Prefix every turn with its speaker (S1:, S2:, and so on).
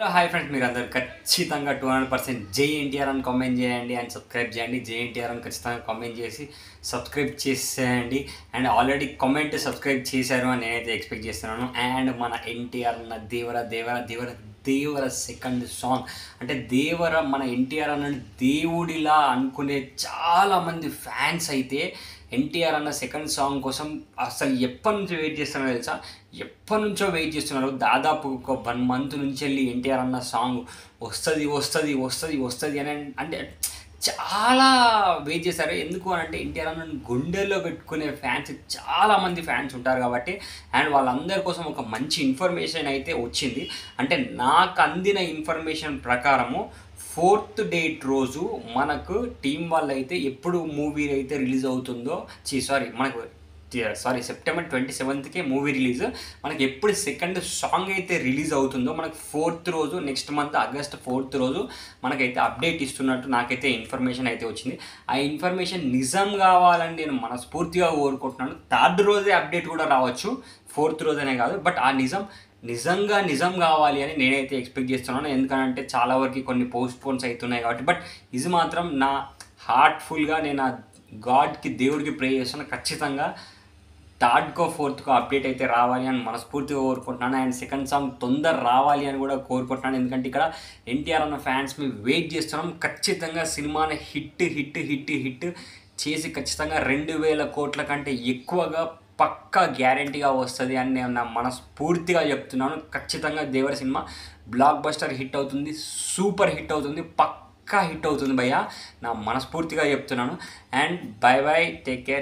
S1: Hello hi friends, మీరు అందరు ఖచ్చితంగా 200% జై ఎన్టీఆర్ అని కామెంట్ చేయండి అండ్ సబ్స్క్రైబ్ చేయండి. జై ఎన్టీఆర్ అని ఖచ్చితంగా కామెంట్ చేసి సబ్స్క్రైబ్ చేసేయండి. అండ్ ఆల్రెడీ కామెంట్ సబ్స్క్రైబ్ చేశారు అని నేనైతే ఎక్స్పెక్ట్ చేస్తున్నాను. అండ్ మన ఎన్టీఆర్ అన్న దేవర దేవర దేవర దేవర సెకండ్ సాంగ్ అంటే దేవర మన ఎన్టీఆర్ అన్న దేవుడిలా అనుకునే చాలామంది ఫ్యాన్స్ అయితే ఎన్టీఆర్ అన్న సెకండ్ సాంగ్ కోసం అసలు ఎప్పటి నుంచి వెయిట్ చేస్తున్నారో తెలుసా? ఎప్పటి నుంచో వెయిట్ చేస్తున్నారు. దాదాపు ఒక 1 మంత్ నుంచి వెళ్ళి ఎన్టీఆర్ అన్న సాంగ్ వస్తుంది వస్తుంది వస్తుంది వస్తుంది అని అంటే చాలా వెయిట్ చేశారు. ఎందుకు అని అంటే ఎన్టీఆర్ అన్న గుండెల్లో పెట్టుకునే ఫ్యాన్స్ చాలామంది ఫ్యాన్స్ ఉంటారు కాబట్టి. అండ్ వాళ్ళందరి కోసం ఒక మంచి ఇన్ఫర్మేషన్ అయితే వచ్చింది. అంటే నాకు అందిన ఇన్ఫర్మేషన్ ప్రకారము 4th డేట్ రోజు మనకు టీం వాళ్ళు అయితే ఎప్పుడు మూవీ అయితే రిలీజ్ అవుతుందో సెప్టెంబర్ 27కే మూవీ రిలీజ్. మనకి ఎప్పుడు సెకండ్ సాంగ్ అయితే రిలీజ్ అవుతుందో మనకు 4th రోజు నెక్స్ట్ మంత్ ఆగస్ట్ 4th రోజు మనకైతే అప్డేట్ ఇస్తున్నట్టు నాకైతే ఇన్ఫర్మేషన్ అయితే వచ్చింది. ఆ ఇన్ఫర్మేషన్ నిజం కావాలని నేను మనస్ఫూర్తిగా కోరుకుంటున్నాను. 3rd రోజే అప్డేట్ కూడా రావచ్చు, 4th రోజనే కాదు. బట్ ఆ నిజం కావాలి అని నేనైతే ఎక్స్పెక్ట్ చేస్తున్నాను. ఎందుకంటే చాలా వరకు కొన్ని పోస్ట్పోన్స్ అవుతున్నాయి కాబట్టి. బట్ ఇది మాత్రం నా హార్ట్ఫుల్గా నేను ఆ గాడ్కి దేవుడికి ప్రే చేస్తున్నాను. ఖచ్చితంగా 3rdకో 4thకో అప్డేట్ అయితే రావాలి అని మనస్ఫూర్తిగా కోరుకుంటున్నాను. అండ్ సెకండ్ సాంగ్ తొందర రావాలి అని కూడా కోరుకుంటున్నాను. ఎందుకంటే ఇక్కడ ఎన్టీఆర్ అన్న ఫ్యాన్స్ మేము వెయిట్ చేస్తున్నాం. ఖచ్చితంగా సినిమాని హిట్ హిట్ హిట్ హిట్ చేసి ఖచ్చితంగా 2000 కోట్ల కంటే ఎక్కువగా పక్కా గ్యారంటీగా వస్తుంది అని నేను నా మనస్ఫూర్తిగా చెప్తున్నాను. ఖచ్చితంగా దేవర సినిమా బ్లాక్ బస్టర్ హిట్ అవుతుంది, సూపర్ హిట్ అవుతుంది, పక్కా హిట్ అవుతుంది భయ్యా, నా మనస్ఫూర్తిగా చెప్తున్నాను. And by by, take care.